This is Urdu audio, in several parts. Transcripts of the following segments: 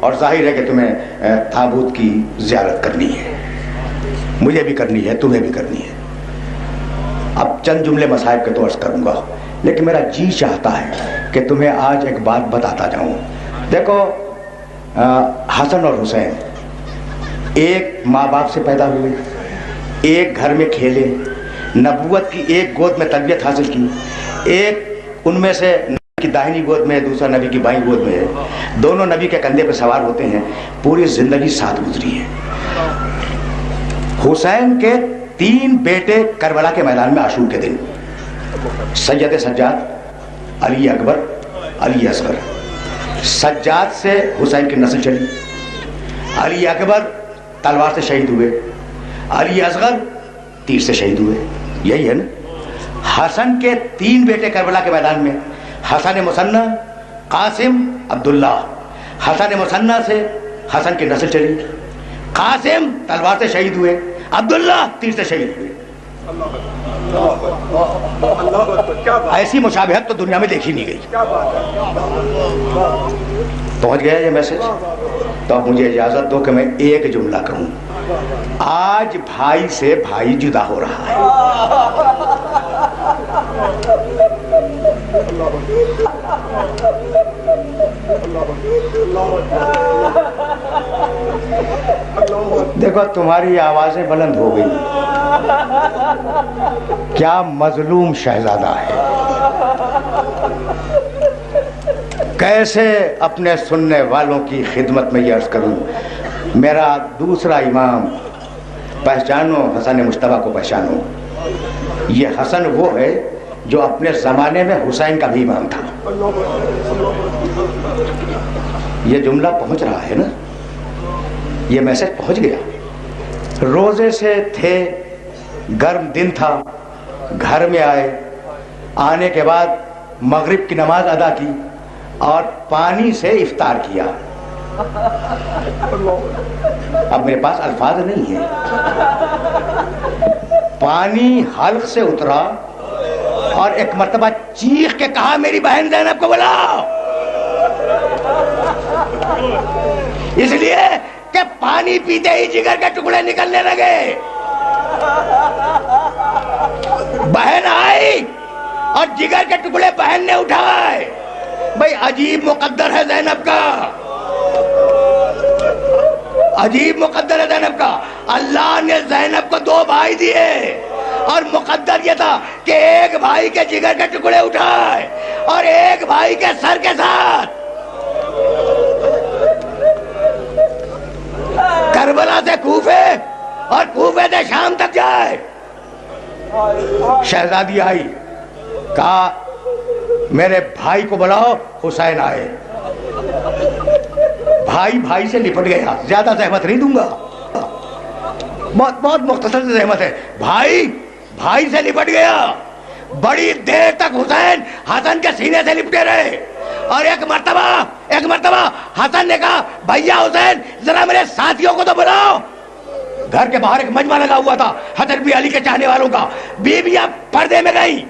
اور ظاہر ہے کہ تمہیں تابوت کی زیارت کرنی ہے، مجھے بھی کرنی ہے، تمہیں بھی کرنی ہے۔ اب چند جملے مصائب کے تو عرض کروں گا، لیکن میرا جی چاہتا ہے کہ تمہیں آج ایک بات بتاتا جاؤں۔ دیکھو حسن اور حسین ایک ماں باپ سے پیدا ہوئے، ایک گھر میں کھیلے، نبوت کی ایک گود میں تربیت حاصل کی، ایک ان میں سے نبی کی داہنی گود میں ہے، دوسرا نبی کی بائیں گود میں ہے، دونوں نبی کے کندھے پہ سوار ہوتے ہیں، پوری زندگی ساتھ گزری ہے۔ حسین کے 3 بیٹے کربلا کے میدان میں عاشور کے دن، سید سجاد، علی اکبر، علی اصغر۔ سجاد سے حسین کی نسل چلی، علی اکبر تلوار سے شہید ہوئے، علی اصغر تیر سے شہید ہوئے، یہی ہے نا۔ حسن کے 3 بیٹے کربلا کے میدان میں، حسن مثنیٰ، قاسم، عبداللہ۔ حسن مثنیٰ سے حسن کی نسل چلی، قاسم تلوار سے شہید ہوئے، عبداللہ تیر سے شہید ہوئے۔ ایسی مشابہت تو دنیا میں دیکھی نہیں گئی۔ پہنچ گیا یہ میسج؟ تو اب مجھے اجازت دو کہ میں ایک جملہ کہوں۔ آج بھائی سے بھائی جدا ہو رہا ہے۔ دیکھو تمہاری آوازیں بلند ہو گئی، کیا مظلوم شہزادہ ہے، کیسے اپنے سننے والوں کی خدمت میں یہ عرض کروں۔ میرا دوسرا امام، پہچانو حسن مجتبیٰ کو پہچانو۔ یہ حسن وہ ہے جو اپنے زمانے میں حسین کا بھی امام تھا۔ یہ جملہ پہنچ رہا ہے نا، یہ میسج پہنچ گیا۔ روزے سے تھے، گرم دن تھا، گھر میں آئے، آنے کے بعد مغرب کی نماز ادا کی اور پانی سے افطار کیا۔ اب میرے پاس الفاظ نہیں ہیں، پانی حلق سے اترا اور ایک مرتبہ چیخ کے کہا میری بہن زینب کو بلاؤ، اس لیے کہ پانی پیتے ہی جگر کے ٹکڑے نکلنے لگے۔ بہن آئی اور جگر کے ٹکڑے بہن نے اٹھائے۔ بھئی عجیب مقدر ہے زینب کا، عجیب مقدر ہے زینب کا۔ اللہ نے زینب کو 2 بھائی دیے اور مقدر یہ تھا کہ ایک بھائی کے جگر کے ٹکڑے اٹھائے اور ایک بھائی کے سر کے ساتھ کربلا سے کوفے اور کوفے سے شام تک جائے۔ شہزادی آئی، کہا میرے بھائی کو بلاؤ، حسین آئے۔ بھائی بھائی سے لپٹ گیا، زیادہ زحمت نہیں دوں گا، بہت مختصر زحمت ہے۔ بھائی بھائی سے لپٹ گیا، بڑی دیر تک حسین حسن کے سینے سے لپٹے رہے اور ایک مرتبہ حسن نے کہا بھیا حسین ذرا میرے ساتھیوں کو تو بلاؤ۔ گھر کے باہر ایک مجمع لگا ہوا تھا حضرت علی کے چاہنے والوں کا، بیویاں پردے میں گئی،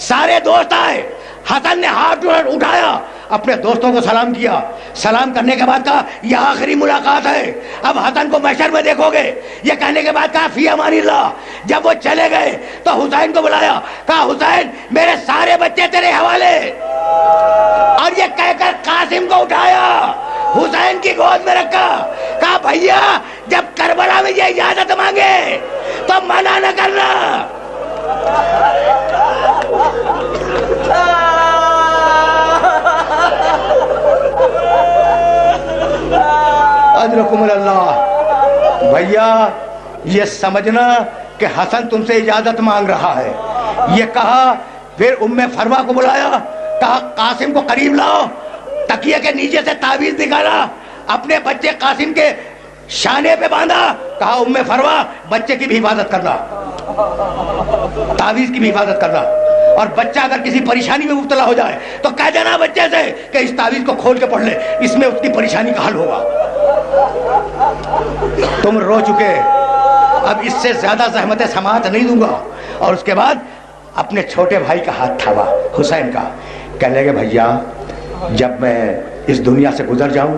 سارے دوست آئے۔ حسن نے ہاتھ اٹھایا، اپنے دوستوں کو سلام کیا، سلام کرنے کے بعد کہا یہ آخری ملاقات ہے، اب حسن کو محشر میں دیکھو گے۔ یہ کہنے کے بعد کہا فی امان اللہ۔ جب وہ چلے گئے تو حسین کو بلایا، کہا حسین میرے سارے بچے تیرے حوالے، اور یہ کہہ کر قاسم کو اٹھایا، حسین کی گود میں رکھا، کہا بھیا جب کربلا میں یہ اجازت مانگے تو منع نہ کرنا۔ اجرکم اللہ۔ بھیا یہ سمجھنا کہ حسن تم سے اجازت مانگ رہا ہے، یہ کہا۔ پھر ام فروا کو بلایا، کہا قاسم کو قریب لاؤ، تکیے کے نیچے سے تعویذ نکالا، اپنے بچے قاسم کے شانے پہ باندھا، کہا ام فروا بچے کی بھی حفاظت کرنا، تعویذ کی بھی حفاظت کرنا، اور بچہ اگر کسی پریشانی میں مبتلا ہو جائے تو کہہ دینا بچے سے کہ اس تعویذ کو کھول کے پڑھ لے، اس میں اس کی پریشانی کا حل ہوگا۔ تم رو چکے، اب اس سے زیادہ زحمت سماعت نہیں دوں گا۔ اور اس کے بعد اپنے چھوٹے بھائی کا ہاتھ تھاما، حسین کا، کہنے لگے بھیا جب میں اس دنیا سے گزر جاؤں